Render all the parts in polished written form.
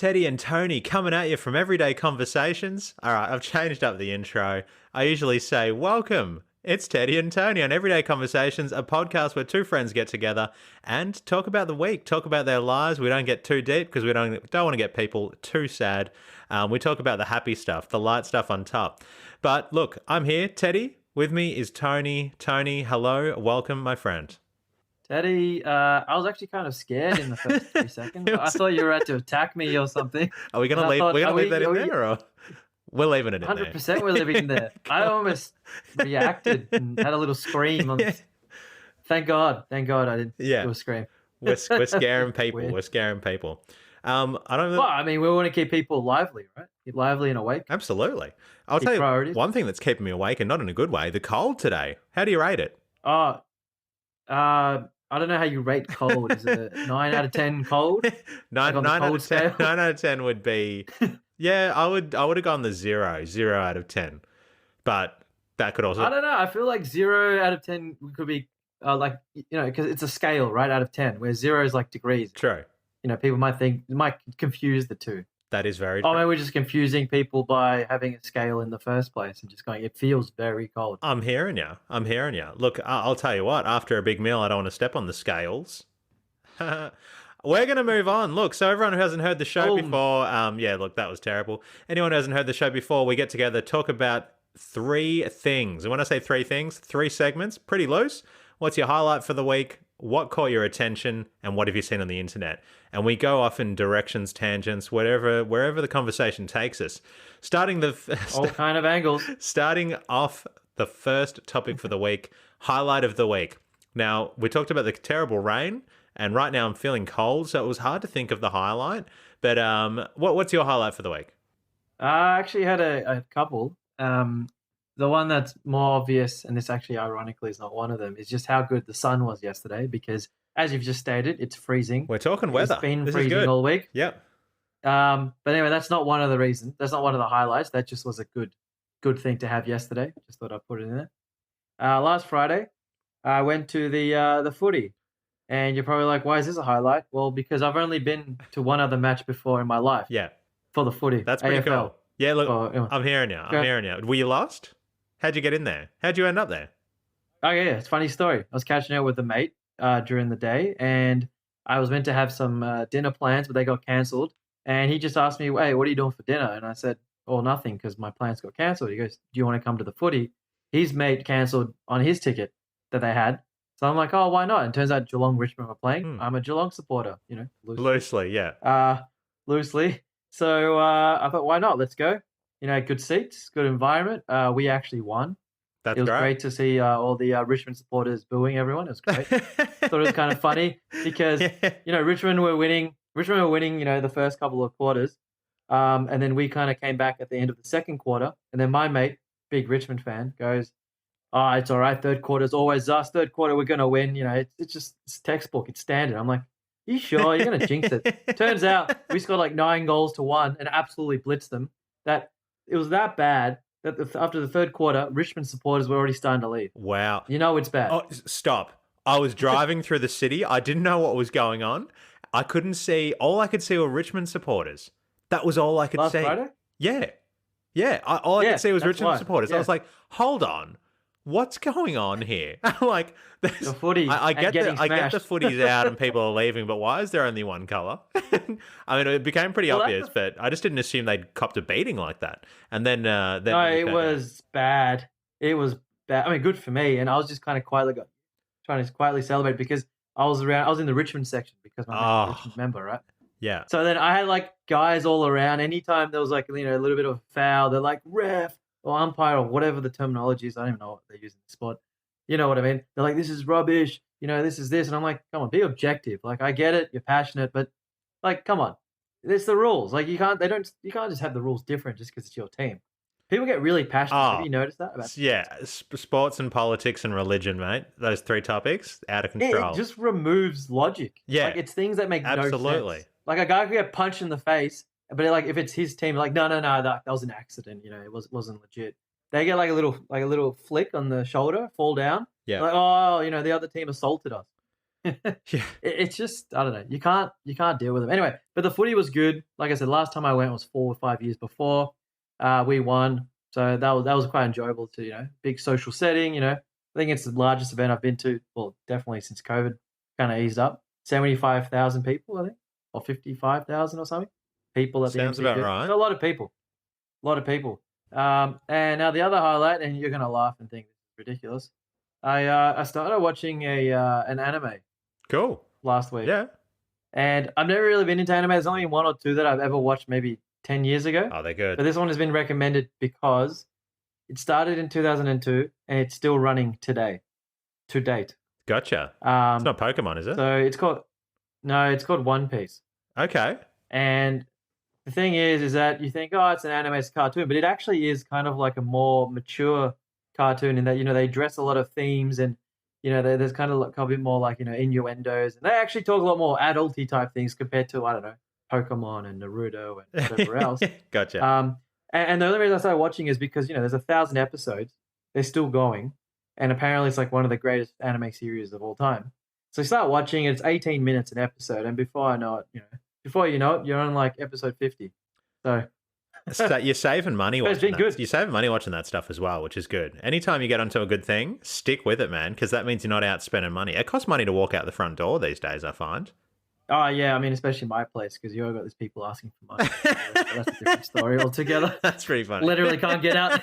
Teddy and Tony coming at you from Everyday Conversations. All right, I've changed up the intro. I usually say, welcome. It's Teddy and Tony on Everyday Conversations, a podcast where two friends get together and talk about the week, talk about their lives. We don't get too deep because we don't want to get people too sad. We talk about the happy stuff, the light stuff on top. But look, I'm here, Teddy. With me is Tony. Tony, hello. Welcome, my friend. Teddy, I was actually kind of scared in the first 3 seconds. I thought you were about to attack me or something. Are we going to leave that in there? Or? We're leaving it in 100% there. we're leaving it there. I almost reacted and had a little scream. Thank God I didn't do a scream. We're scaring people. We're scaring people. I don't know. Well, I mean, we want to keep people lively, right? Keep lively and awake. Absolutely. I'll tell you one thing that's keeping me awake, and not in a good way, the cold today. How do you rate it? I don't know how you rate cold. Is it a 9 out of 10 cold? 9 out of 10. 9 out of 10 would be, yeah, I would have gone the 0 out of 10. But that could also... I don't know. I feel like 0 out of 10 could be because it's a scale, right, out of 10, where 0 is like degrees. True. People might confuse the two. That is very true. Oh, maybe we're just confusing people by having a scale in the first place and just going, it feels very cold. I'm hearing you. Look, I'll tell you what, after a big meal, I don't want to step on the scales. We're going to move on. Look, so everyone who hasn't heard the show before, look, that was terrible. Anyone who hasn't heard the show before, we get together, talk about 3 things. And when I say 3 things, 3 segments, pretty loose. What's your highlight for the week? What caught your attention, and what have you seen on the internet? And we go off in directions, tangents, wherever the conversation takes us. All kind of angles. Starting off the first topic for the week, highlight of the week. Now, we talked about the terrible rain, and right now I'm feeling cold, so it was hard to think of the highlight. But what's your highlight for the week? I actually had a couple. The one that's more obvious, and this actually ironically is not one of them, is just how good the sun was yesterday because, as you've just stated, it's freezing. We're talking weather. It's been freezing all week. Yep. But anyway, that's not one of the reasons. That's not one of the highlights. That just was a good thing to have yesterday. Just thought I'd put it in there. Last Friday, I went to the footy. And you're probably like, why is this a highlight? Well, because I've only been to one other match before in my life. Yeah. For the footy. That's pretty cool. Yeah, look, I'm hearing you. Were you lost? How'd you get in there? How'd you end up there? Oh, yeah, it's a funny story. I was catching out with a mate during the day, and I was meant to have some dinner plans, but they got cancelled. And he just asked me, hey, what are you doing for dinner? And I said, oh, nothing, because my plans got cancelled. He goes, do you want to come to the footy? His mate cancelled on his ticket that they had. So I'm like, oh, why not? And it turns out Geelong Richmond were playing. I'm a Geelong supporter, Loosely, yeah. Loosely. So I thought, why not? Let's go. Good seats, good environment. We actually won. It was great to see all the Richmond supporters booing everyone. It was great. Thought it was kind of funny because, Richmond were winning, the first couple of quarters. And then we kind of came back at the end of the second quarter. And then my mate, big Richmond fan, goes, oh, it's all right. Third quarter's always us. Third quarter, we're going to win. It's textbook. It's standard. I'm like, you sure? You're going to jinx it. Turns out we scored like 9 goals to 1 and absolutely blitzed them. It was that bad that after the third quarter, Richmond supporters were already starting to leave. Wow. It's bad. Oh, stop. I was driving through the city. I didn't know what was going on. I couldn't see. All I could see were Richmond supporters. That was all I could see. Last Friday? Yeah. Yeah. All I could see was Richmond supporters. Yeah. I was like, hold on. What's going on here? Like, the footy. I get the footy's out and people are leaving, but why is there only one colour? I mean, it became pretty obvious, but I just didn't assume they'd copped a beating like that. And then, no, it was bad. It was bad. I mean, good for me, and I was just kind of trying to quietly celebrate because I was in the Richmond section because I'm a Richmond member, right? Yeah. So then I had like guys all around. Anytime there was like a little bit of a foul, they're like ref or umpire or whatever the terminology is. I don't even know what they use in the sport. You know what I mean? They're like, this is rubbish. This is this. And I'm like, come on, be objective. Like, I get it. You're passionate, but like, come on. It's the rules. Like, you can't just have the rules different just because it's your team. People get really passionate. Have you noticed that? Yeah. Sports and politics and religion, mate. Those 3 topips, out of control. It just removes logic. Yeah. Like, it's things that make no Absolutely. sense. Like, a guy could get punched in the face, but like if it's his team, like no, that was an accident. It wasn't legit. They get like a little flick on the shoulder, fall down. Yeah. Like, oh, the other team assaulted us. Yeah. It's just, I don't know. You can't deal with them anyway. But the footy was good. Like I said, last time I went was 4 or 5 years before. We won, so that was quite enjoyable to big social setting. I think it's the largest event I've been to. Well, definitely since COVID kind of eased up. 75,000 people, I think, or 55,000 or something people at the Sounds about MCG. right. So a lot of people, a lot of people. And now the other highlight, and you're gonna laugh and think this is ridiculous. I started watching an anime Cool. last week. Yeah. And I've never really been into anime. There's only one or two that I've ever watched maybe 10 years ago. Oh, they're good. But this one has been recommended because it started in 2002 and it's still running today, to date. Gotcha. It's not Pokemon, is it? So it's called One Piece. Okay. And the thing is that you think, oh, it's an animated cartoon, but it actually is kind of like a more mature cartoon in that, they address a lot of themes and, there's kind of like a bit more like, innuendos. And they actually talk a lot more adulty type things compared to, I don't know, Pokemon and Naruto and whatever else. Gotcha. And the only reason I started watching is because, there's 1,000 episodes. They're still going. And apparently it's like one of the greatest anime series of all time. So you start watching, it's 18 minutes an episode. And before you know it, you're on like episode 50. So you're saving money watching it's been that. good. You're saving money watching that stuff as well, which is good. Anytime you get onto a good thing, stick with it, man, because that means you're not out spending money. It costs money to walk out the front door these days, I find. Oh, yeah. I mean, especially my place, because you always got these people asking for money. That's a different story altogether. That's pretty funny. Literally can't get out.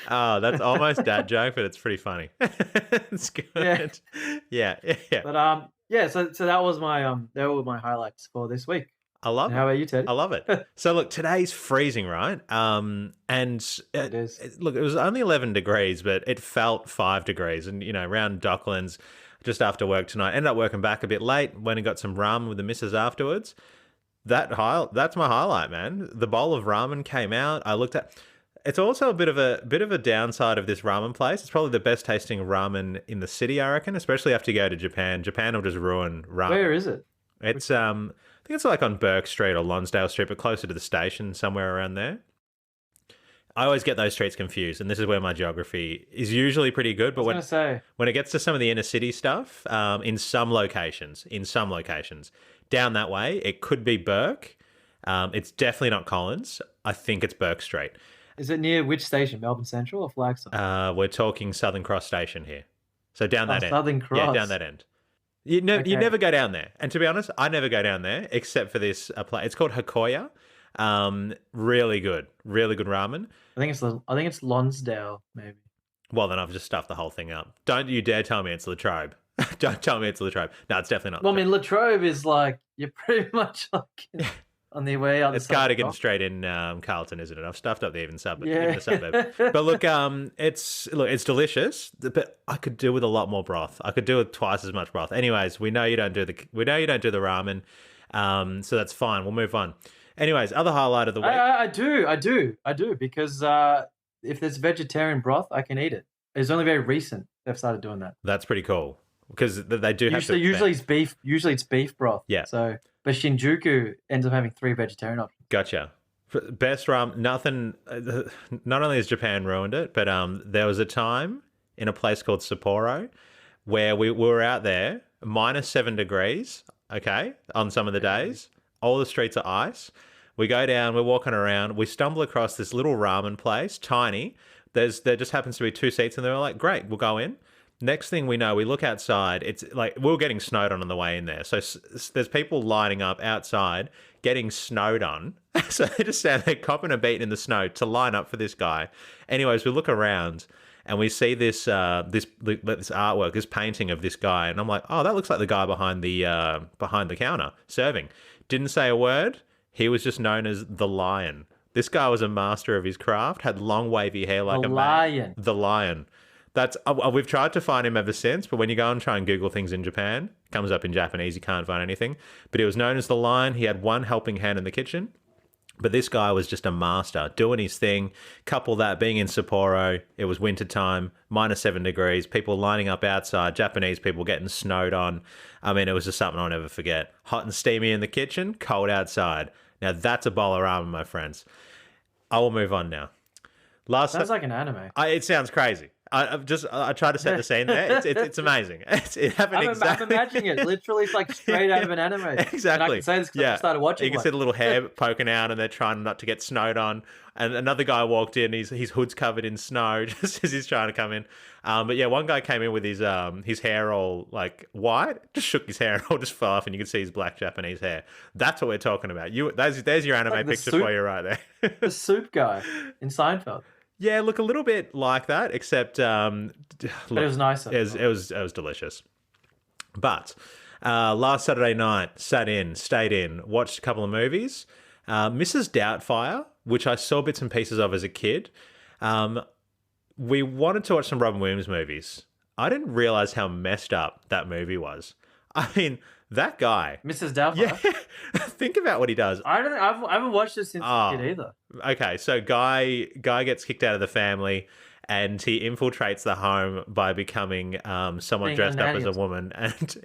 Oh, that's almost dad joke, but it's pretty funny. It's good. Yeah. But yeah. So that was they were my highlights for this week. I love it. How about you, Ted? I love it. So look, today's freezing, right? And it is. Look, it was only 11 degrees, but it felt 5 degrees. And around Docklands, just after work tonight, ended up working back a bit late. Went and got some ramen with the missus afterwards. That's my highlight, man. The bowl of ramen came out. I looked at. It's also a bit of a downside of this ramen place. It's probably the best tasting ramen in the city, I reckon, especially after you go to Japan. Japan will just ruin ramen. Where is it? It's I think it's like on Burke Street or Lonsdale Street, but closer to the station, somewhere around there. I always get those streets confused, and this is where my geography is usually pretty good. But when it gets to some of the inner city stuff, in some locations, down that way, it could be Burke. It's definitely not Collins. I think it's Burke Street. Is it near which station? Melbourne Central or Flagstaff? We're talking Southern Cross Station here. So down that end. Southern Cross. Yeah, down that end. You never go down there. And to be honest, I never go down there except for this place. It's called Hakoya. Really good ramen. I think it's Lonsdale, maybe. Well, then I've just stuffed the whole thing up. Don't you dare tell me it's Latrobe. Don't tell me it's Latrobe. No, it's definitely not. Well, I mean, Latrobe is like, you're pretty much like on the way out. It's Cardigan straight in Carlton, isn't it? I've stuffed up the even suburb. Yeah. But look, it's delicious. But I could do with a lot more broth. I could do with twice as much broth. Anyways, we know you don't do the ramen, so that's fine. We'll move on. Anyways, other highlight of the week. I do because if there's vegetarian broth, I can eat it. It's only very recent they've started doing that. That's pretty cool because they do have to. Usually it's beef. Usually it's beef broth. Yeah. So, but Shinjuku ends up having 3 vegetarian options. Gotcha. Best ramen. Nothing. Not only has Japan ruined it, but there was a time in a place called Sapporo where we were out there, -7 degrees. Okay, on some of the days, all the streets are ice. We go down. We're walking around. We stumble across this little ramen place, tiny. There just happens to be 2 seats, and they were like, "Great, we'll go in." Next thing we know, we look outside. It's like we were getting snowed on the way in there. So there's people lining up outside getting snowed on. So they just stand there copping a beat in the snow to line up for this guy. Anyways, we look around and we see this artwork, this painting of this guy, and I'm like, oh, that looks like the guy behind the counter serving. Didn't say a word. He was just known as the Lion. This guy was a master of his craft. Had long wavy hair like a man. The Lion. That's we've tried to find him ever since, but when you go and try and Google things in Japan, it comes up in Japanese, you can't find anything. But he was known as the Lion. He had one helping hand in the kitchen. But this guy was just a master, doing his thing. Couple that being in Sapporo, it was winter time, -7 degrees, people lining up outside, Japanese people getting snowed on. I mean, it was just something I'll never forget. Hot and steamy in the kitchen, cold outside. Now that's a bowl of ramen, my friends. I will move on now. Sounds like an anime. It sounds crazy. I try to set the scene there. It's amazing. It happened exactly. I'm imagining it. Literally, it's like straight out of an anime. Exactly. And I can say this because I started watching. You can see the little hair poking out, and they're trying not to get snowed on. And another guy walked in. His hood's covered in snow, just as he's trying to come in. But yeah, one guy came in with his hair all like white, just shook his hair and all just fell off, and you could see his black Japanese hair. That's what we're talking about. There's your anime picture for you right there. The soup guy in Seinfeld. Yeah, look a little bit like that, except look, it was nicer. It was delicious. But last Saturday night, stayed in, watched a couple of movies. Mrs. Doubtfire, which I saw bits and pieces of as a kid. We wanted to watch some Robin Williams movies. I didn't realize how messed up that movie was. I mean, that guy, Mrs. Doubtfire. Yeah, think about what he does. I haven't watched this since a kid either. Okay, so guy gets kicked out of the family, and he infiltrates the home by becoming someone dressed up as a woman, and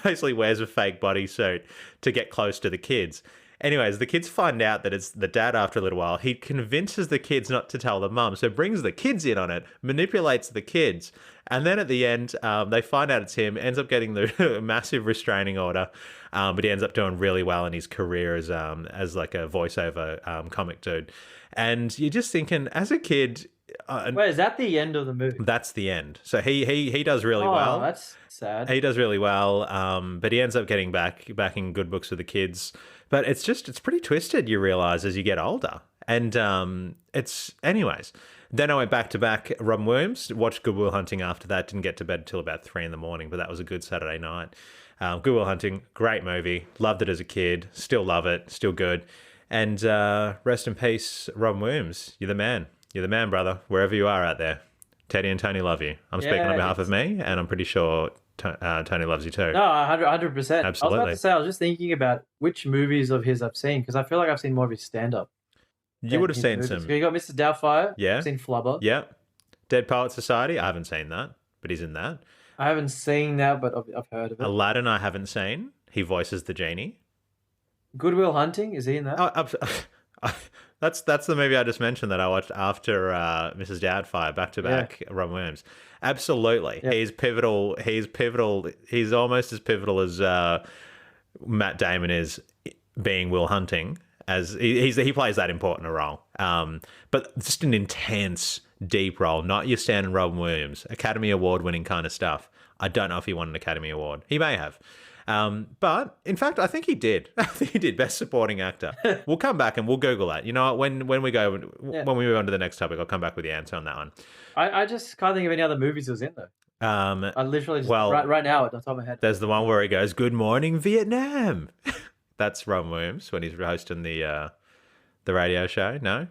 basically wears a fake bodysuit to get close to the kids. Anyways, the kids find out that it's the dad after a little while. He convinces the kids not to tell the mum, so brings the kids in on it, manipulates the kids. And then at the end, they find out it's him, ends up getting the massive restraining order, but he ends up doing really well in his career as like a voiceover comic dude. And you're just thinking, as a kid... Wait, is that the end of the movie? That's the end. So he does really well. Oh, that's sad. He does really well, but he ends up getting back in good books with the kids. But it's pretty twisted, you realise, as you get older. And anyways. Then I went back to back Robin Williams, watched Good Will Hunting after that. Didn't get to bed until about 3 a.m, but that was a good Saturday night. Good Will Hunting, great movie. Loved it as a kid. Still love it. Still good. And rest in peace, Robin Williams. You're the man. You're the man, brother, wherever you are out there. Teddy and Tony love you. I'm speaking on behalf of me, and I'm pretty sure Tony loves you too. No, 100%. Absolutely. I was about to say, I was just thinking about which movies of his I've seen, because I feel like I've seen more of his stand-up. You would have seen some. So you got Mr. Doubtfire. Yeah. I've seen Flubber. Yeah. Dead Poet Society. I haven't seen that, but he's in that. I haven't seen that, but I've heard of it. Aladdin I haven't seen. He voices the genie. Good Will Hunting, is he in that? That's the movie I just mentioned that I watched after Mrs. Doubtfire, back to back, Robin Williams. Absolutely. Yeah. He's pivotal. He's almost as pivotal as Matt Damon is being Will Hunting, as he plays that important a role. But just an intense, deep role, not your standard Robin Williams, Academy Award winning kind of stuff. I don't know if he won an Academy Award. He may have. But in fact, I think he did. I think he did Best Supporting Actor. We'll come back and we'll Google that. You know, when we move on to the next topic, I'll come back with the answer on that one. I just can't think of any other movies he was in though. I literally just right now at the top of my head. There's the one where he goes, "Good morning, Vietnam." That's Robin Williams when he's hosting the radio show. No,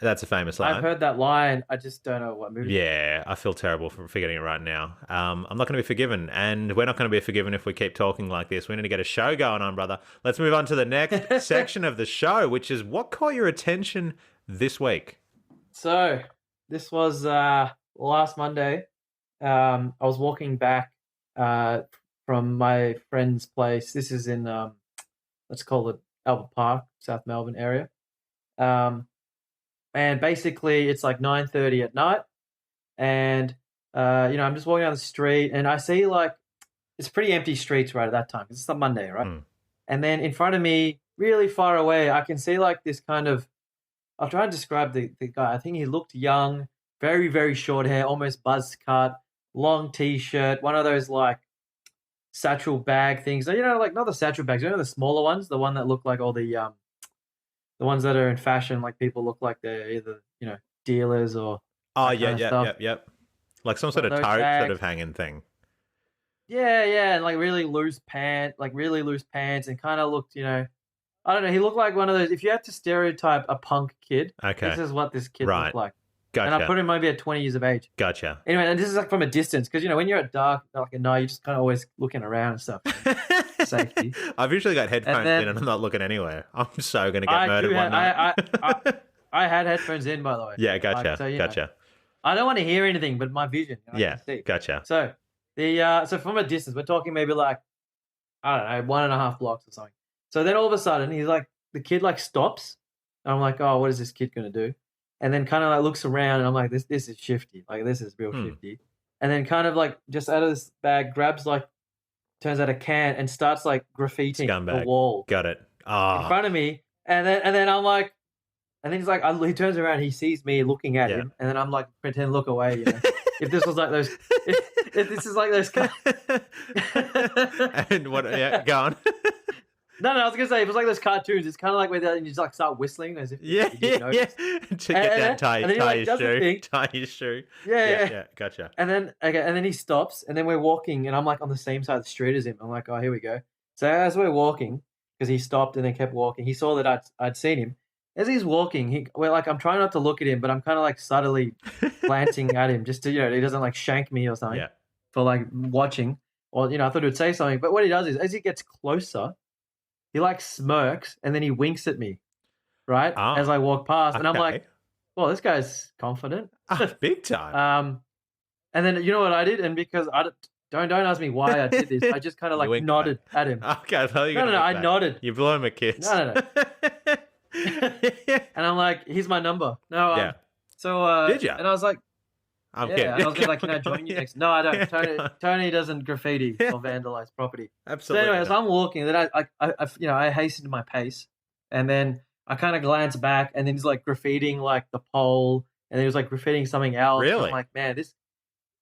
that's a famous line. I've heard that line. I just don't know what movie. Yeah, I feel terrible for forgetting it right now. I'm not going to be forgiven, and we're not going to be forgiven if we keep talking like this. We need to get a show going on, brother. Let's move on to the next section of the show, which is what caught your attention this week. So, this was last Monday. I was walking back from my friend's place. This is in, let's call it Albert Park, South Melbourne area. And basically, it's like 9:30 at night, and I'm just walking down the street, and I see like it's pretty empty streets right at that time. It's a Monday, right? And then in front of me, really far away, I can see like this kind of. I'll try and describe the guy. I think he looked young, very very short hair, almost buzz cut, long t-shirt, one of those like satchel bag things. Like not the satchel bags, the smaller ones, the one that look like all the ones that are in fashion, like people look like they're either, dealers or... Oh, yep. Like some sort of tote sort of hanging thing. Yeah, and like really loose pants and kind of looked, I don't know, he looked like one of those, if you had to stereotype a punk kid, this is what this kid looked like. Gotcha. And I put him maybe at 20 years of age. Gotcha. Anyway, and this is like from a distance, because, when you're at dark, like at night, you're just kind of always looking around and stuff. Safety. I've usually got headphones in and I'm not looking anywhere. I'm so going to get murdered one night. I had headphones in, by the way. Yeah, gotcha. Gotcha. I don't want to hear anything but my vision. Yeah, gotcha. So, so from a distance, we're talking maybe like, I don't know, 1.5 blocks or something. So then all of a sudden, he's like, the kid like stops. And I'm like, oh, what is this kid going to do? and then kind of like looks around, and I'm like, this is shifty. Like, this is real shifty. And then kind of like just out of this bag grabs like, turns out a can and starts like graffitiing Scumbag. the wall. Got it. In front of me. And then I'm like, and then he's like, he turns around, he sees me looking at him, and then I'm like, pretend to look away, you know. If this was like those, if this is like those. And what? Yeah, go on. No, I was gonna say it was like those cartoons. It's kind of like where you just like start whistling as if yeah. To get that tie your shoe. Yeah, gotcha. And then he stops, and then we're walking, and I'm like on the same side of the street as him. I'm like, oh, here we go. So as we're walking, because he stopped and then kept walking, he saw that I'd seen him. As he's walking, I'm trying not to look at him, but I'm kind of like subtly glancing at him just to, you know, he doesn't like shank me or something for like watching. Or, you know, I thought he would say something. But what he does is, as he gets closer, he like smirks and then he winks at me, right? As I walk past. And I'm like, well, this guy's confident. Big time. And then, you know what I did? And because don't ask me why I did this. I just kind of like nodded at him. Okay, I thought you were No, I nodded. You blew him a kiss. No. And I'm like, here's my number. No, so did you? And I was like, I'm kidding. And I was like, can I join you next? No, I don't. Tony doesn't graffiti or vandalize property. Absolutely. So anyway, as I'm walking, then I hastened my pace, and then I kind of glance back, and then he's like graffitiing like the pole, and then he was like graffitiing something else. Really? I'm like, man,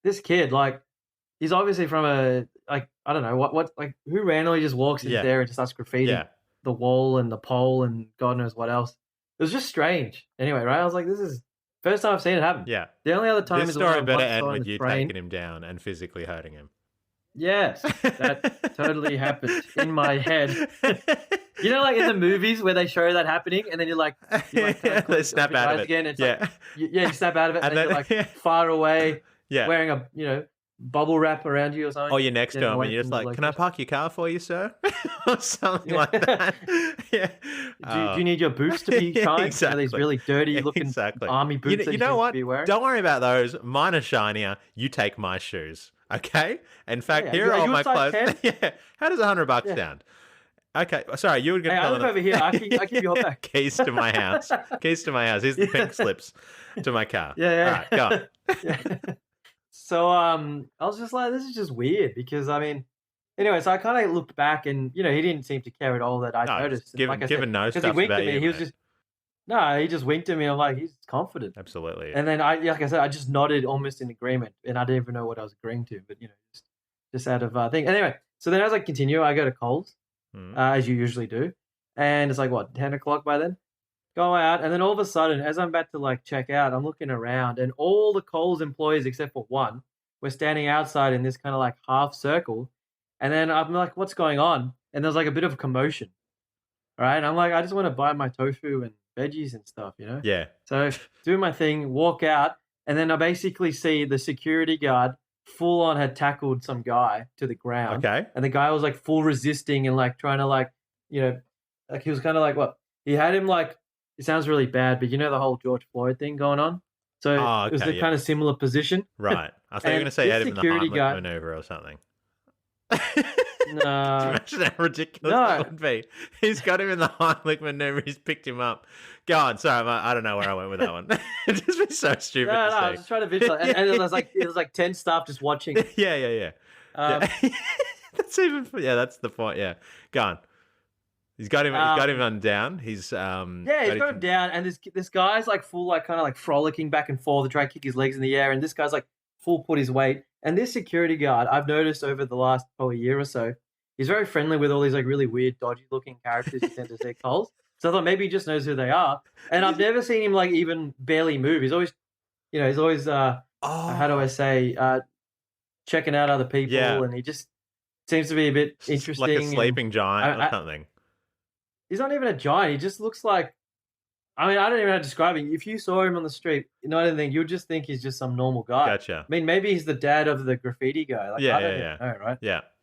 this kid, like, he's obviously from a, like, I don't know what like, who randomly just walks in there and just starts graffitiing the wall and the pole and God knows what else. It was just strange. Anyway, right? I was like, this is first time I've seen it happen. Yeah. The only other time this is story when better I end saw with the you train. taking him down and physically hurting him. Yes, that totally happened in my head. You know, like in the movies where they show that happening, and then you're like they snap out of it again. It's like, you snap out of it, and then you're like far away, wearing a bubble wrap around you or something. Or you're next to him and you're just like, can I park your car for you, sir? Or something like that. Do you need your boots to be shined? Exactly. These really dirty looking army boots that you know what? Be wearing? Don't worry about those. Mine are shinier. You take my shoes. Okay? In fact, here are all my clothes. How does $100 sound? Okay, sorry, you were going to I live over here. I keep your back. Keys to my house. Keys to my house. Here's the pink slips to my car. Yeah. All right, go on. So I was just like, this is just weird because anyway, so I kind of looked back and he didn't seem to care at all that I noticed. Given no stuff he winked about at me. You, he was he just winked at me. I'm like, he's confident. Absolutely. And then like I said, I just nodded almost in agreement, and I didn't even know what I was agreeing to, but just out of thing. Anyway, so then as I continue, I go to Coles, as you usually do, and it's like what 10 o'clock by then. Go out, and then all of a sudden, as I'm about to like check out, I'm looking around, and all the Coles employees except for one were standing outside in this kind of like half circle, and then I'm like, "What's going on?" And there's like a bit of a commotion, right? And I'm like, I just want to buy my tofu and veggies and stuff, Yeah. So do my thing, walk out, and then I basically see the security guard full on had tackled some guy to the ground. Okay. And the guy was like full resisting and like trying to like he was kind of like what he had him like. It sounds really bad, but the whole George Floyd thing going on. So it was a kind of similar position. Right. I thought you were going to say had him in the Heimlich maneuver or something. No. Do you imagine how ridiculous that would be? He's got him in the Heimlich maneuver. He's picked him up. Go on. Sorry, I don't know where I went with that one. It'd just be so stupid to see. I was just trying to visualize. And it was like 10 staff just watching. Yeah. That's even. Yeah, that's the point. Yeah. Go on. He's got him. He's got him down. He's he's got him down, and this guy's like full, like kind of like frolicking back and forth to try and kick his legs in the air, and this guy's like full put his weight. And this security guard, I've noticed over the last probably year or so, he's very friendly with all these like really weird, dodgy looking characters you tend to see at Coles. So I thought maybe he just knows who they are, and I've never seen him like even barely move. He's always, how do I say, checking out other people, and he just seems to be a bit interesting, like a sleeping giant or something. He's not even a giant. He just looks like, I don't even know how to describe him. If you saw him on the street, not anything, you'd just think he's just some normal guy. Gotcha. I mean, maybe he's the dad of the graffiti guy. Like, I don't know, right?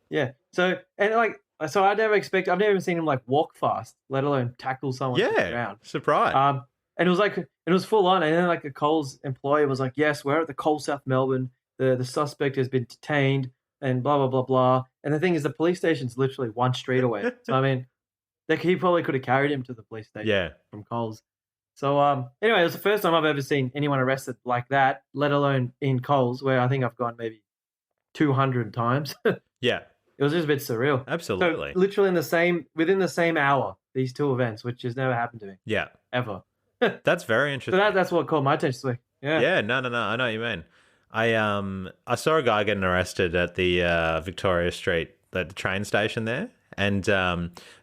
Yeah. So, I've never even seen him like walk fast, let alone tackle someone to the ground. Surprise. And it was full on. And then like a Coles employee was like, yes, we're at the Coles South Melbourne. The suspect has been detained and blah, blah, blah, blah. And the thing is, the police station's literally one street away. So, he probably could have carried him to the police station from Coles. So anyway, it was the first time I've ever seen anyone arrested like that, let alone in Coles, where I think I've gone maybe 200 times. Yeah, It was just a bit surreal. absolutely. So literally within the same hour, these two events, which has never happened to me Yeah, ever. that's very interesting. So that's what caught my attention this week. Yeah. Yeah, no, I know what you mean. I saw a guy getting arrested at the Victoria Street, at the train station there, and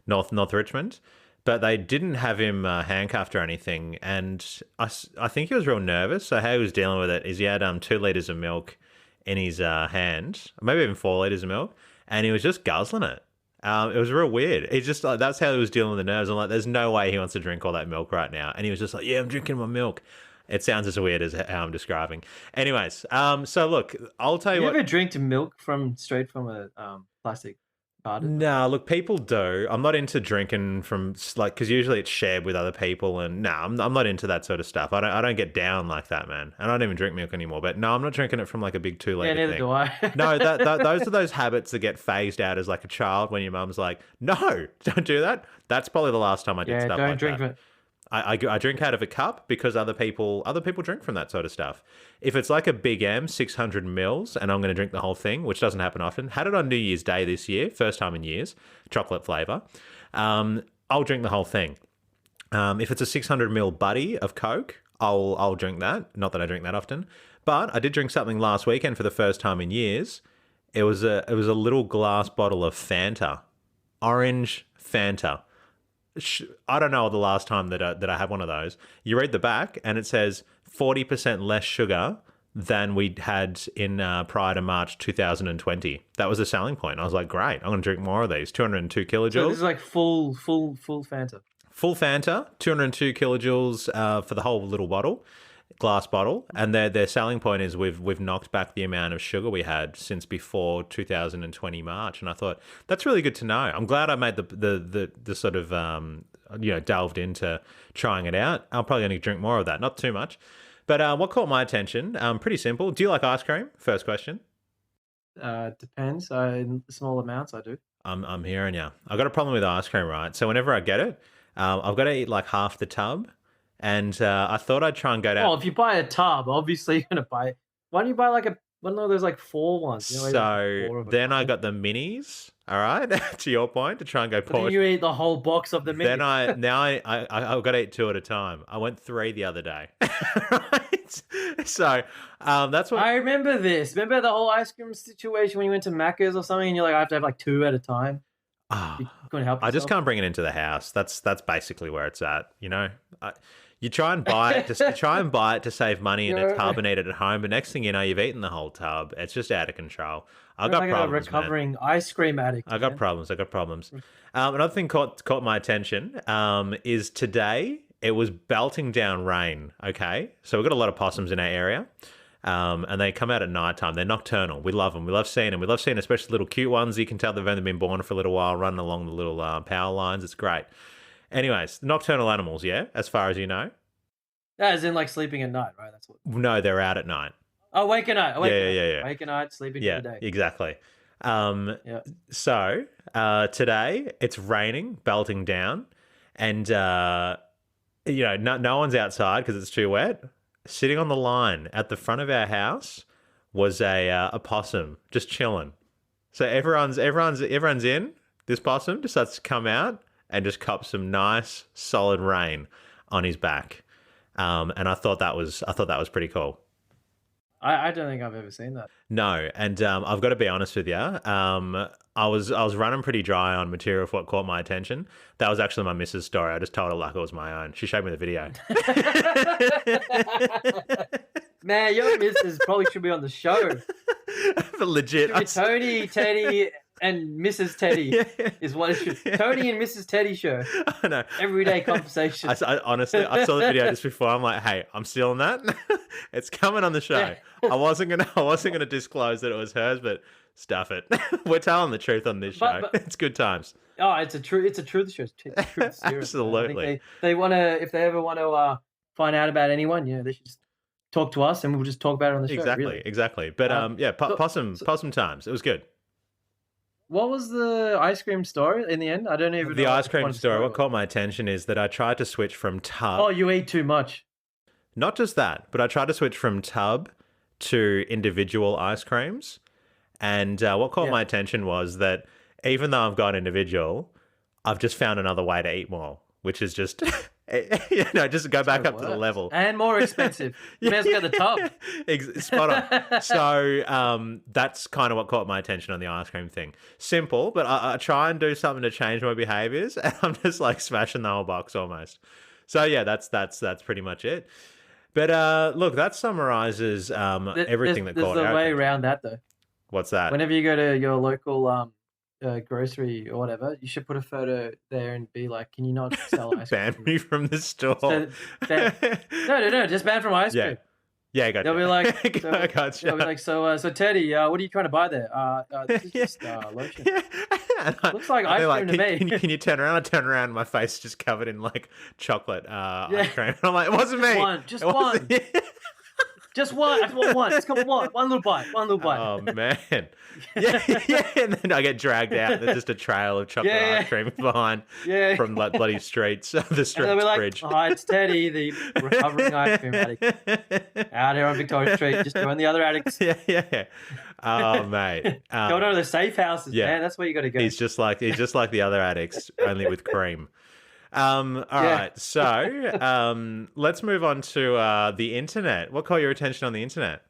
North Richmond, but they didn't have him handcuffed or anything. And I think he was real nervous. So how he was dealing with it is he had 2 liters of milk in his hand, maybe even 4 liters of milk, and he was just guzzling it. It was real weird. It's just like that's how he was dealing with the nerves. I'm like, there's no way he wants to drink all that milk right now. And he was just like, yeah, I'm drinking my milk. It sounds as weird as how I'm describing. Anyways, so look, I'll tell you what. You ever drink milk straight from a plastic carton? No, look, people do. I'm not into drinking from because usually it's shared with other people, and no, I'm not into that sort of stuff. I don't get down like that, man. I don't even drink milk anymore. But no, I'm not drinking it from like a big 2 liter. Yeah, neither thing. do I. No, those are those habits that get phased out as like a child when your mum's like, no, don't do that. That's probably the last time I did stuff like drink that. it. I drink out of a cup because other people drink from that sort of stuff. If it's like a Big M 600 mils and I'm going to drink the whole thing, which doesn't happen often, had it on New Year's Day this year, first time in years, chocolate flavour, I'll drink the whole thing. If it's a 600 mil buddy of Coke, I'll drink that. Not that I drink that often, but I did drink something last weekend for the first time in years. It was a little glass bottle of Fanta, orange Fanta. I don't know the last time that I had one of those. You read the back and it says 40% less sugar than we had in prior to March 2020. That was a selling point. I was like, great, I'm going to drink more of these. 202 kilojoules. So this is like full Fanta. Full Fanta, 202 kilojoules for the whole little bottle, glass bottle, and their selling point is we've knocked back the amount of sugar we had since before 2020 March, and I thought that's really good to know. I'm glad I made the sort of delved into trying it out. I'm probably going to drink more of that, not too much. But what caught my attention? Pretty simple. Do you like ice cream? First question. Depends. In small amounts, I do. I'm hearing you. I've got a problem with ice cream, right? So whenever I get it, I've got to eat like half the tub. And I thought I'd try and go down. Well, if you buy a tub, obviously you're going to buy it. Why don't you buy like one of those like 4 ones? You know, so then I got the minis, all right, to your point, to try and go portion. Then you eat the whole box of the minis. Then I've got to eat 2 at a time. I went 3 the other day. Right? So that's what... I remember this. Remember the whole ice cream situation when you went to Macca's or something and you're like, I have to have like 2 at a time? You couldn't help yourself? I just can't bring it into the house. That's basically where it's at, you know? You try and buy it to save money in a tub and eat it at home, but next thing you know, you've eaten the whole tub. It's just out of control. I've got problems, a recovering ice cream addict. I got problems. Another thing caught my attention is today it was belting down rain. Okay, so we've got a lot of possums in our area. And they come out at night time. They're nocturnal. We love them. We love seeing them. We love seeing especially little cute ones. You can tell they've only been born for a little while, running along the little power lines. It's great. Anyways, nocturnal animals, yeah, as far as you know. As in like sleeping at night, right? That's what. No, they're out at night. Oh, wake at night. Yeah. Wake at night, sleeping during the day. Exactly. So today it's raining, belting down, and no one's outside because it's too wet. Sitting on the line at the front of our house was a possum just chilling. So everyone's in. This possum just starts to come out and just cop some nice solid rain on his back, and I thought that was pretty cool. I don't think I've ever seen that. No, and I've got to be honest with you. I was running pretty dry on material for what caught my attention. That was actually my missus' story. I just told her like it was my own. She showed me the video. Man, your missus probably should be on the show. Legit. Tony, Teddy, and Mrs. Teddy is what it should. Tony and Mrs. Teddy show. I know. Everyday conversation. Honestly, I saw the video just before. I'm like, hey, I'm stealing that. It's coming on the show. Yeah. I wasn't gonna disclose that it was hers, but stuff it. We're telling the truth on this show. It's good times. Oh, it's a truth show. It's truth series. Absolutely. They want to, if they ever want to find out about anyone, they should just talk to us and we'll just talk about it on the show. Exactly. But possum times. It was good. what was the ice cream story in the end? I don't even know. The ice cream what story, what was. caught my attention is that I tried to switch from tub. Oh, you ate too much. Not just that, but I tried to switch from tub to individual ice creams. And what caught my attention was that even though I've got individual, I've just found another way to eat more, which is just, just go back up to the level. And more expensive. You may as well go to the top. Spot on. So that's kind of what caught my attention on the ice cream thing. Simple, but I try and do something to change my behaviors, and I'm just like smashing the whole box almost. So yeah, that's pretty much it. But look, that summarizes everything that caught out. There's a way around that though. What's that? Whenever you go to your local grocery or whatever, you should put a photo there and be like, "Can you not sell ice cream?" Ban me from the store. No, just ban from ice cream. Yeah, I got They'll you. be like, Gotcha. They'll be like, so Teddy, what are you trying to buy there? This is just lotion. Looks like ice cream to me. Can you turn around? I turn around, and my face is just covered in like chocolate ice cream. And I'm like, it wasn't me. Just one. Just one. I just want one. Just come one. One little bite. Oh man. Yeah. And then I get dragged out. There's just a trail of chocolate ice cream behind from like bloody streets, the streets bridge. Hi, it's Teddy, the recovering ice cream addict, out here on Victoria Street, just join the other addicts. Yeah. Oh mate. Go to the safe houses, man. That's where you got to go. He's just like the other addicts, only with cream. All right, so let's move on to the internet. What caught your attention on the internet?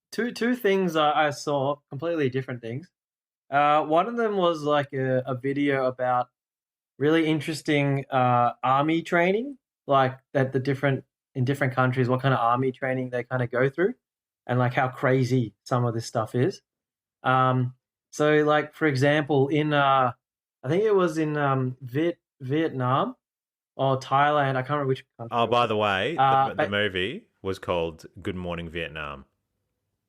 Two things I saw, completely different things. One of them was like a video about really interesting army training, like that in different countries, what kind of army training they kind of go through, and like how crazy some of this stuff is. So like for example, in I think it was in Vietnam or Thailand. I can't remember which country. Oh, by the way, the movie was called Good Morning Vietnam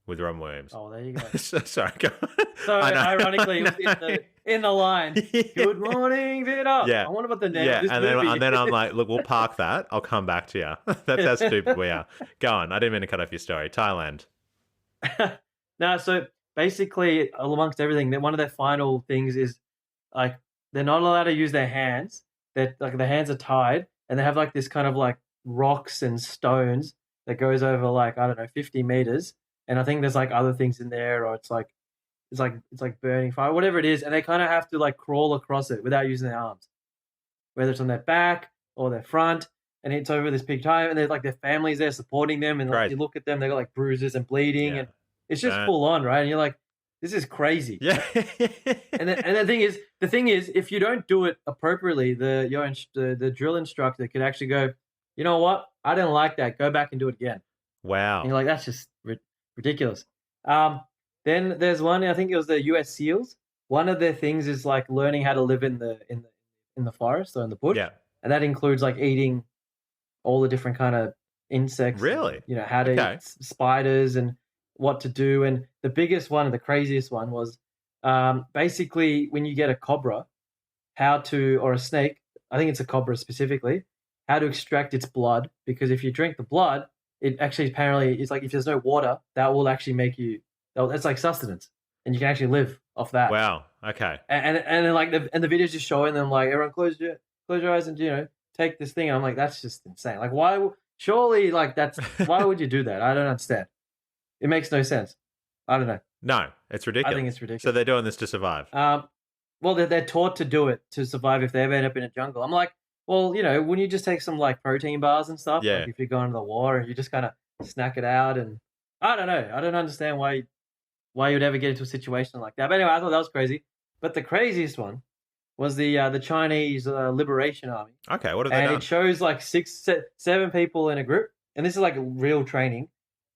with Ron Williams. Oh, there you go. Sorry, go on. So ironically, it was in the line, Good Morning Vietnam. Yeah. I wonder what the name of this movie. movie. And then I'm like, look, we'll park that. I'll come back to you. That's how stupid we are. Go on. I didn't mean to cut off your story. Thailand. No, so basically, amongst everything, one of their final things is like, they're not allowed to use their hands. That like their hands are tied, and they have like this kind of like rocks and stones that goes over like, I don't know, 50 meters. And I think there's like other things in there, or it's like burning fire, whatever it is. And they kind of have to like crawl across it without using their arms, whether it's on their back or their front. And it's over this big time, and there's like their families there supporting them, and like, you look at them, they got like bruises and bleeding, and it's just full on, right? And you're like, this is crazy. Yeah. and the thing is, if you don't do it appropriately, the drill instructor could actually go, you know what? I didn't like that. Go back and do it again. Wow. And you're like, that's just ridiculous. Then there's one. I think it was the U.S. SEALs. One of their things is like learning how to live in the forest or in the bush. Yeah. And that includes like eating all the different kind of insects. Really? And, how to eat spiders and what to do. And the biggest one and the craziest one was basically when you get a cobra, or a snake, I think it's a cobra specifically, how to extract its blood, because if you drink the blood, it actually apparently is like, if there's no water, that will actually make you, that's like sustenance, and you can actually live off that. Wow. Okay. And then like the video's just showing them like, everyone close your eyes and take this thing. And I'm like, that's just insane. Like, why? Surely, like why would you do that? I don't understand. It makes no sense. I don't know. No, it's ridiculous. I think it's ridiculous. So they're doing this to survive. Well, they're taught to do it to survive if they ever end up in a jungle. I'm like, well, wouldn't you just take some like protein bars and stuff? Yeah. Like if you go into the water and you just kind of snack it out, and I don't know. I don't understand why you'd ever get into a situation like that. But anyway, I thought that was crazy. But the craziest one was the Chinese Liberation Army. Okay, what have they done? And it shows like 7 people in a group, and this is like real training.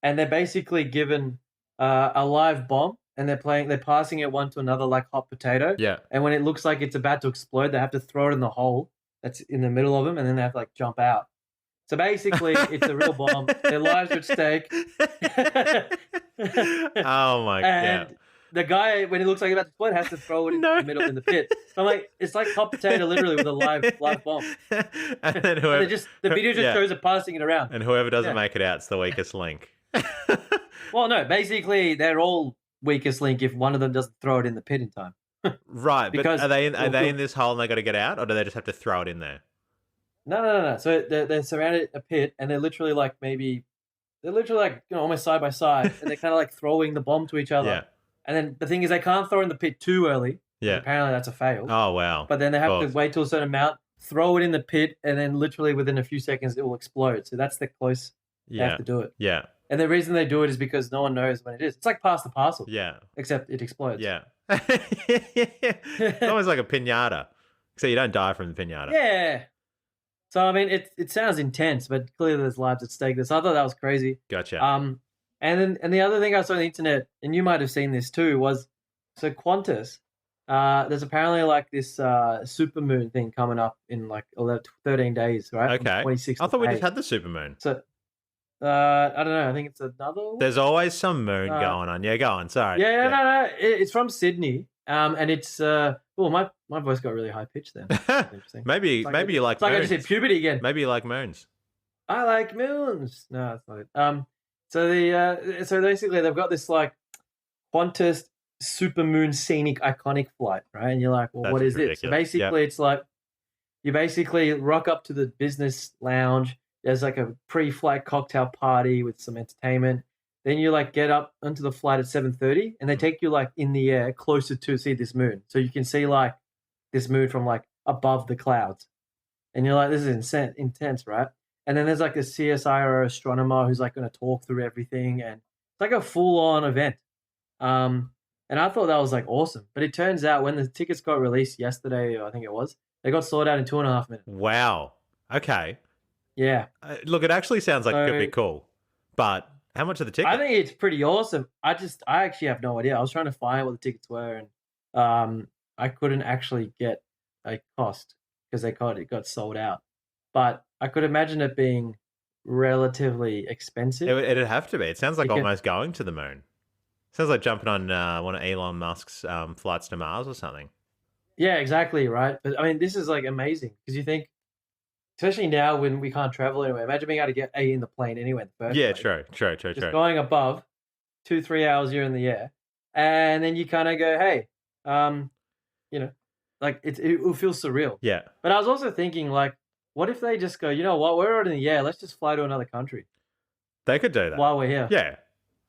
And they're basically given a live bomb, and they're passing it one to another like hot potato. Yeah. And when it looks like it's about to explode, they have to throw it in the hole that's in the middle of them, and then they have to like jump out. So basically, it's a real bomb. Their lives are at stake. Oh my god! The guy, when it looks like it's about to explode, has to throw it in the middle in the pit. So I'm like, it's like hot potato, literally, with a live bomb. And then the video just shows it passing it around. And whoever doesn't make it out is the weakest link. Well, no, basically they're all weakest link if one of them doesn't throw it in the pit in time. Right, but Because are they in it'll- this hole and they got to get out, or do they just have to throw it in there? No. So they're surrounded a pit, and they're literally like almost side by side, and they're kind of like throwing the bomb to each other. Yeah. And then the thing is, they can't throw in the pit too early. Yeah. Apparently, that's a fail. Oh wow. But then they have to wait till a certain amount, throw it in the pit, and then literally within a few seconds, it will explode. So that's the close they have to do it. Yeah. And the reason they do it is because no one knows when it is. It's like pass the parcel. Yeah. Except it explodes. Yeah. It's almost like a pinata. So you don't die from the pinata. Yeah. So I mean, it sounds intense, but clearly there's lives at stake. So I thought that was crazy. Gotcha. And the other thing I saw on the internet, and you might have seen this too, was so Qantas. There's apparently like this supermoon thing coming up in like 13 days, right? Okay. 26th I thought we May. just had the supermoon. So I don't know. I think it's another one. There's always some moon going on. Yeah, go on. Sorry. Yeah. No. It's from Sydney. And it's my voice got really high pitched then. Interesting. maybe you like it's like moons. I just hit puberty again. Maybe you like moons. I like moons. No, that's not it. So basically they've got this like Qantas supermoon scenic iconic flight, right? And you're like, well, That's what is ridiculous. this? So basically it's like you basically rock up to the business lounge. There's like a pre-flight cocktail party with some entertainment. Then you like get up onto the flight at 7:30, and they take you like in the air closer to see this moon, so you can see like this moon from like above the clouds. And you're like, this is intense, right? And then there's like a CSIRO astronomer who's like going to talk through everything, and it's like a full-on event. And I thought that was like awesome, but it turns out when the tickets got released yesterday, I think it was, they got sold out in 2.5 minutes. Wow. Okay. Yeah. Look, it actually sounds like it could be cool, but how much are the tickets? I think it's pretty awesome. I actually have no idea. I was trying to find what the tickets were, and I couldn't actually get a cost because it got sold out. But I could imagine it being relatively expensive. It'd have to be. It sounds like almost going to the moon. Sounds like jumping on one of Elon Musk's flights to Mars or something. Yeah, exactly, right? But I mean, this is like amazing because you think, especially now when we can't travel anywhere, imagine being able to get in the plane anywhere in the first place. True. Just going above 2-3 hours you're in the air, and then you kind of go, hey, like it will feel surreal. Yeah. But I was also thinking, like, what if they just go, you know what, we're already in the air, let's just fly to another country. They could do that while we're here. Yeah,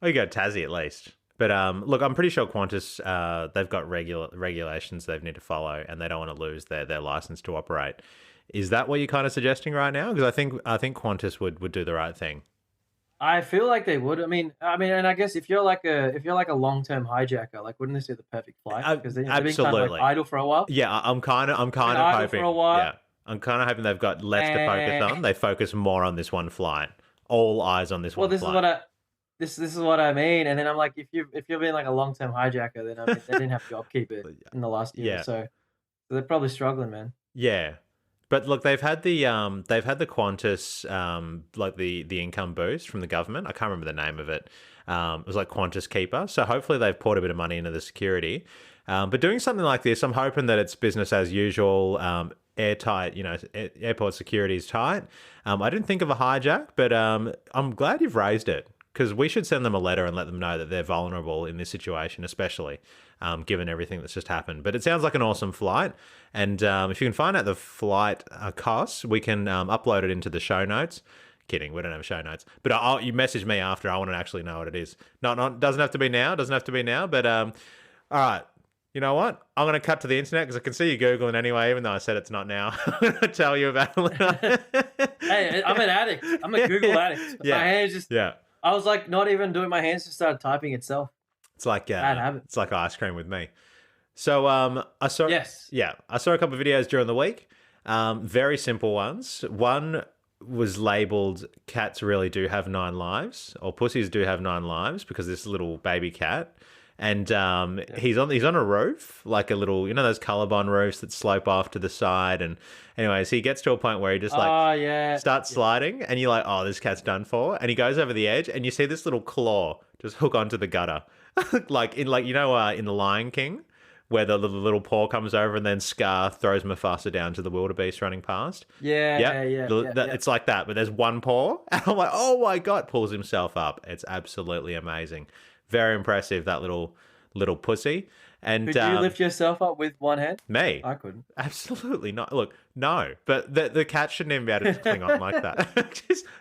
or you go to Tassie at least. But look, I'm pretty sure Qantas, they've got regulations they need to follow, and they don't want to lose their license to operate. Is that what you're kind of suggesting right now? Because I think Qantas would do the right thing. I feel like they would. I mean, and I guess if you're like a long-term hijacker, like, wouldn't this be the perfect flight? Because they're being kind of like idle for a while. Yeah, I'm kind of hoping. For a while. Yeah, I'm kind of hoping they've got less to focus on. They focus more on this one flight. All eyes on this one flight. This is what I mean. And then I'm like, if you're being like a long-term hijacker, then I mean, they didn't have JobKeeper in the last year, so they're probably struggling, man. Yeah. But look, they've had the Qantas like the income boost from the government. I can't remember the name of it. It was like Qantas Keeper. So hopefully they've poured a bit of money into the security. But doing something like this, I'm hoping that it's business as usual, airtight. Airport security is tight. I didn't think of a hijack, but I'm glad you've raised it, because we should send them a letter and let them know that they're vulnerable in this situation, especially given everything that's just happened. But it sounds like an awesome flight. And if you can find out the flight costs, we can upload it into the show notes. Kidding, we don't have show notes. But you message me after. I want to actually know what it is. Doesn't have to be now. But all right. You know what? I'm going to cut to the internet because I can see you Googling anyway, even though I said it's not now. I'm going to tell you about it. Hey, I'm an addict. I'm a Google addict. Yeah. My hands just... Yeah. I was like not even doing my hands, just started typing itself. It's like bad habit. It's like ice cream with me. So I saw a couple of videos during the week. Very simple ones. One was labeled "Cats really do have 9 lives," or "Pussies do have 9 lives," because this little baby cat, and he's on a roof, like a little, those Colorbond roofs that slope off to the side. And anyways, he gets to a point where he just starts sliding, and you're like, oh, this cat's done for. And he goes over the edge, and you see this little claw just hook onto the gutter, in The Lion King, where the little paw comes over and then Scar throws Mufasa down to the wildebeest running past. Yeah. It's like that, but there's one paw. And I'm like, oh my God, pulls himself up. It's absolutely amazing. Very impressive, that little pussy. And Could you lift yourself up with one hand? me? I couldn't. Absolutely not. Look, no. But the cat shouldn't even be able to cling on like that.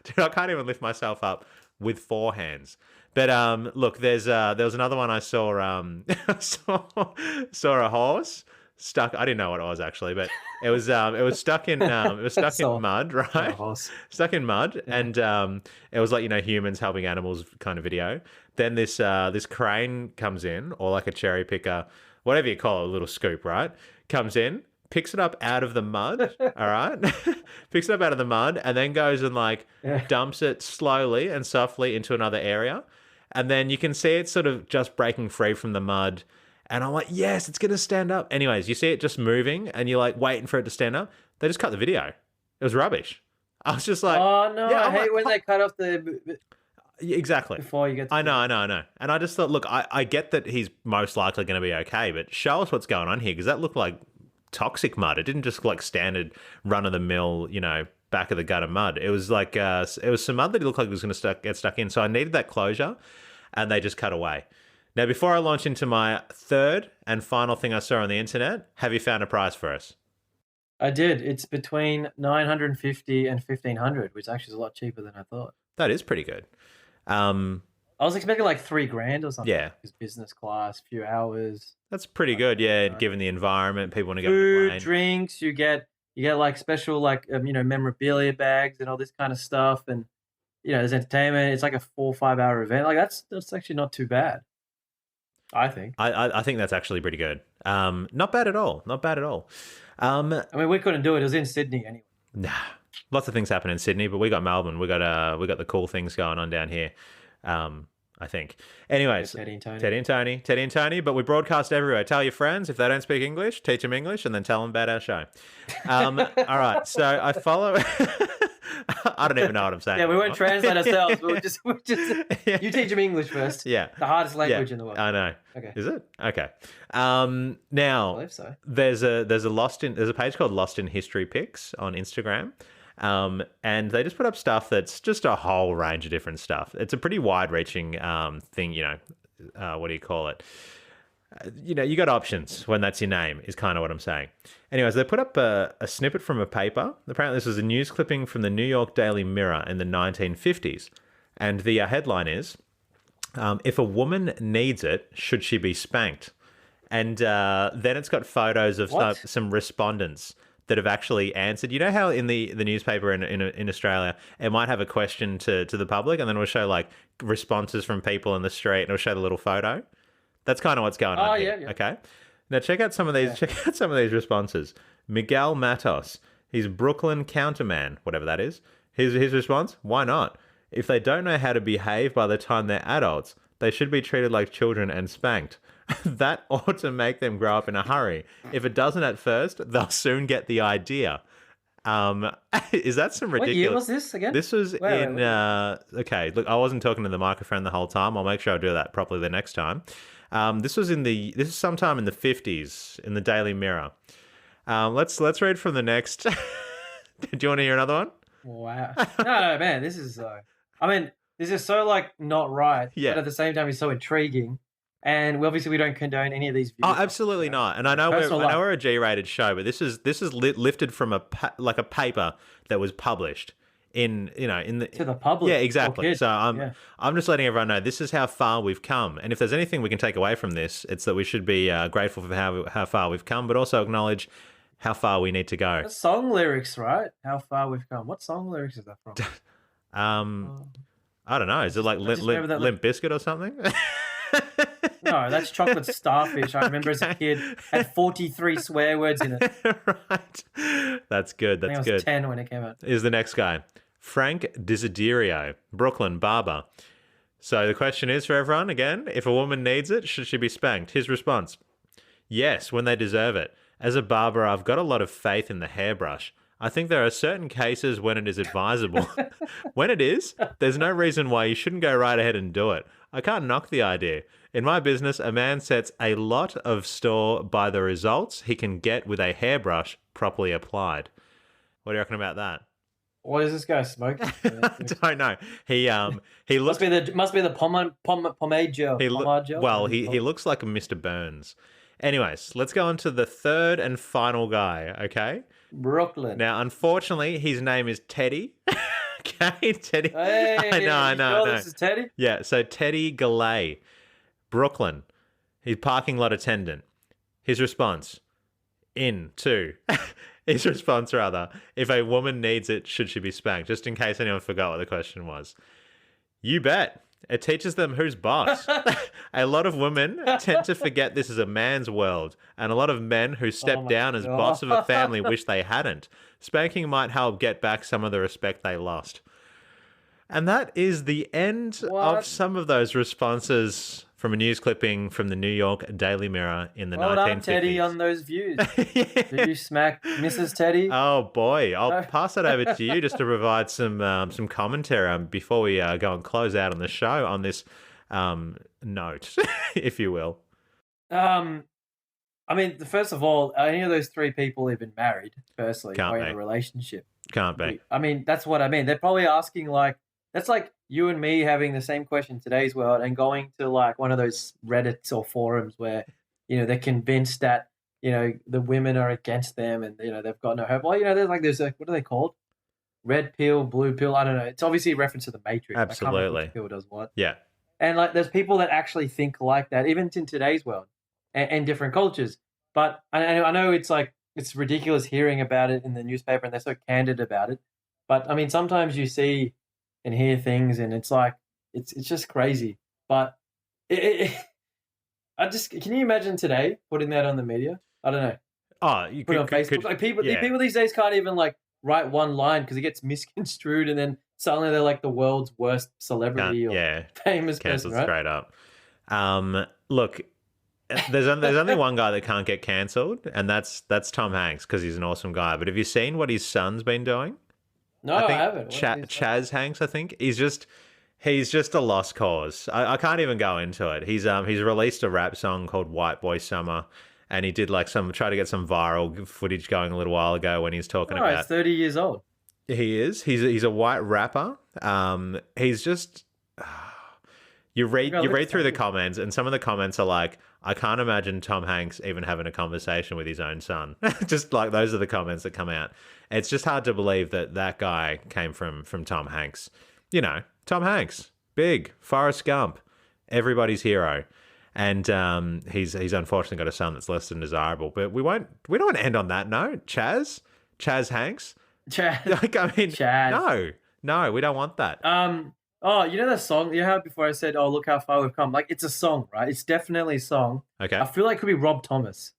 Dude, I can't even lift myself up with 4 hands. But look, there was another one I saw. Saw a horse stuck. I didn't know what it was actually, but it was stuck in in mud, right? Stuck in mud, yeah. And it was like, humans helping animals kind of video. Then this crane comes in, or like a cherry picker, whatever you call it, a little scoop, right? Comes in, picks it up out of the mud, all right? Picks it up out of the mud, and then goes and dumps it slowly and softly into another area. And then you can see it sort of just breaking free from the mud. And I'm like, yes, it's going to stand up. Anyways, you see it just moving, and you're like waiting for it to stand up. They just cut the video. It was rubbish. I was just like, oh, no, yeah, I hate when they cut off the... Exactly. Before you get to I know. And I just thought, look, I get that he's most likely going to be okay, but show us what's going on here, because that looked like toxic mud. It didn't just look like standard run-of-the-mill, back of the gutter mud. It was like, it was some mud that it looked like it was going to get stuck in. So I needed that closure, and they just cut away. Now, before I launch into my third and final thing I saw on the internet, have you found a price for us? I did. It's between $950 and $1,500, which actually is a lot cheaper than I thought. That is pretty good. I was expecting like $3,000 or something. Yeah. It's business class, few hours. That's pretty good, yeah. Given the environment, people want to go food, on the plane. Drinks. You get like special memorabilia bags and all this kind of stuff, and there's entertainment. It's like a 4 or 5 hour event. Like that's actually not too bad. I think. I think that's actually pretty good. Not bad at all. Not bad at all. I mean, we couldn't do it. It was in Sydney anyway. Nah, lots of things happen in Sydney, but we got Melbourne. We got the cool things going on down here. I think. Anyways, Teddy and Tony. But we broadcast everywhere. Tell your friends if they don't speak English, teach them English, and then tell them about our show. All right. So I follow. I don't even know what I'm saying. Yeah, we won't translate ourselves. We're just yeah. You teach them English first. Yeah. The hardest language in the world. I know. Okay. Is it? Okay. Now I believe so. there's a page called Lost in History Pics on Instagram. And they just put up stuff that's just a whole range of different stuff. It's a pretty wide-reaching thing, what do you call it? You got options when that's your name, is kind of what I'm saying. Anyways, they put up a snippet from a paper. Apparently, this was a news clipping from the New York Daily Mirror in the 1950s. And the headline is, if a woman needs it, should she be spanked? And then it's got photos of some respondents that have actually answered. You know how in the newspaper in Australia, it might have a question to the public, and then it'll show like responses from people in the street, and it'll show the little photo. That's kind of what's going on here. Yeah. Okay. Now check out some of these. Yeah. Check out some of these responses. Miguel Matos, he's Brooklyn counterman, whatever that is. His response: why not? If they don't know how to behave by the time they're adults, they should be treated like children and spanked. That ought to make them grow up in a hurry. If it doesn't at first, they'll soon get the idea. Is that some ridiculous? What year was this again? This was okay, look, I wasn't talking to the microphone the whole time. I'll make sure I do that properly the next time. This is sometime in the 50s in the Daily Mirror. Let's read from the next. Do you want to hear another one? Wow. No, man, this is this is so not right. Yeah. But at the same time, it's so intriguing. And obviously, we don't condone any of these views. Oh, absolutely not. And I know we're a G-rated show, but this is lifted from a paper that was published to the public. Yeah, exactly. So I'm just letting everyone know this is how far we've come. And if there's anything we can take away from this, it's that we should be grateful for how far we've come, but also acknowledge how far we need to go. That's song lyrics, right? How far we've come. What song lyrics is that from? I don't know. Is it like Limp Bizkit or something? No, that's Chocolate Starfish. I remember as a kid, had 43 swear words in it. Right. That's good. That's I think I was 10 when it came out. Is the next guy. Frank Desiderio, Brooklyn barber. So the question is for everyone, again, if a woman needs it, should she be spanked? His response: yes, when they deserve it. As a barber, I've got a lot of faith in the hairbrush. I think there are certain cases when it is advisable. When it is, there's no reason why you shouldn't go right ahead and do it. I can't knock the idea. In my business, a man sets a lot of store by the results he can get with a hairbrush properly applied. What do you reckon about that? What is this guy smoking? Don't know. He looks must be the pomade gel. Pomade gel. well. He looks like a Mr. Burns. Anyways, let's go on to the third and final guy. Okay. Brooklyn. Now, unfortunately, his name is Teddy. Okay, Teddy. Hey, I know. This is Teddy. Yeah. So Teddy Galay, Brooklyn. He's parking lot attendant. His response. His response, rather, if a woman needs it, should she be spanked? Just in case anyone forgot what the question was. You bet. It teaches them who's boss. A lot of women tend to forget this is a man's world, and a lot of men who step down as boss of a family wish they hadn't. Spanking might help get back some of the respect they lost. And that is the end of some of those responses from a news clipping from the New York Daily Mirror in the 1950s. Well done, Teddy, on those views. Did you smack Mrs. Teddy? Oh, boy. I'll pass it over to you just to provide some commentary before we go and close out on the show on this note, if you will. I mean, first of all, any of those three people have been married, firstly, or in a relationship. Can't be. I mean, that's what I mean. They're probably asking, like, that's like you and me having the same question in today's world and going to like one of those Reddits or forums where, you know, they're convinced that, you know, the women are against them and, you know, they've got no hope. Well, you know, there's what are they called? Red pill, blue pill. I don't know. It's obviously a reference to the Matrix. Absolutely. I can't remember which pill does what. Yeah. And like, there's people that actually think like that, even in today's world and different cultures. But I know it's like, it's ridiculous hearing about it in the newspaper and they're so candid about it. But I mean, sometimes you see and hear things and it's like, it's just crazy. But can you imagine today putting that on the media? I don't know. Oh, you put it on Facebook. Like people these days can't even like write one line because it gets misconstrued and then suddenly they're like the world's worst celebrity or famous person, right? Straight up. Look, there's only one guy that can't get cancelled, and that's Tom Hanks because he's an awesome guy. But have you seen what his son's been doing? No, I haven't. Chaz Hanks, I think. He's just a lost cause. I can't even go into it. He's released a rap song called White Boy Summer, and he did like try to get some viral footage going a little while ago when he's talking about. He's 30 years old. He is. He's a white rapper. He's just. You read through the comments, and some of the comments are like, I can't imagine Tom Hanks even having a conversation with his own son. Just like those are the comments that come out. It's just hard to believe that guy came from Tom Hanks. You know, Tom Hanks, big, Forrest Gump, everybody's hero. And he's unfortunately got a son that's less than desirable. But we don't want to end on that note. Chaz Hanks. Chaz. Like, I mean, Chaz. No, we don't want that. Oh, you know the song? You know how before I said, oh, look how far we've come? Like, it's a song, right? It's definitely a song. Okay. I feel like it could be Rob Thomas.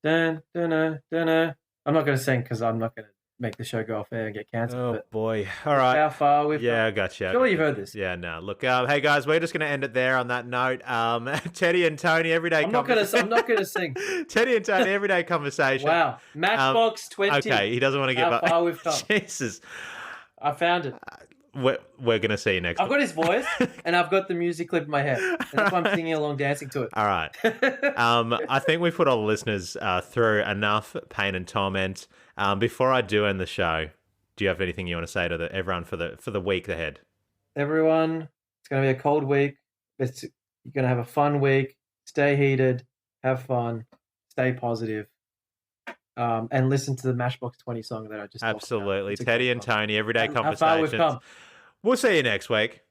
Dun, dun, dun, dun, dun. I'm not going to sing because I'm not going to make the show go off air and get cancelled. Oh, boy. All right. How far we've come. I got you. Surely you've heard this. Yeah, no. Look, hey, guys, we're just going to end it there on that note. Teddy and Tony, everyday conversation. I'm not going to sing. Teddy and Tony, everyday conversation. Wow. Matchbox 20. Okay, he doesn't want to give up. How far we've come. Jesus. I found it. We're going to see you next I've got his voice and I've got the music clip in my head. And that's why I'm singing along, dancing to it. All right. I think we've put all the listeners through enough pain and torment. Before I do end the show, do you have anything you want to say to everyone for the week ahead? Everyone, it's going to be a cold week. You're going to have a fun week. Stay heated. Have fun. Stay positive. And listen to the Matchbox 20 song that I just Absolutely. Teddy and Tony, everyday conversations. How far we've come. We'll see you next week.